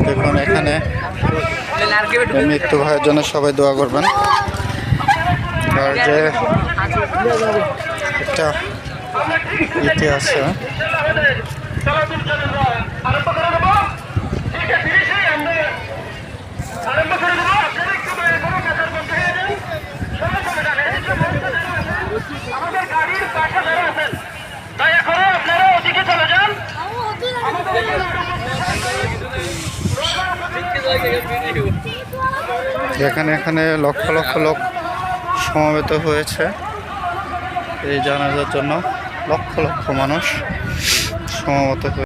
দেখুন এখানে মৃত্যু ভাইয়ের জন্য সবাই দোয়া করবেন। আর যে একটা ইতি আছে এখানে লক্ষ লক্ষ লোক সমবেত হয়েছে এই জানাজার জন্য। লক্ষ লক্ষ মানুষ সমবেত হয়েছে।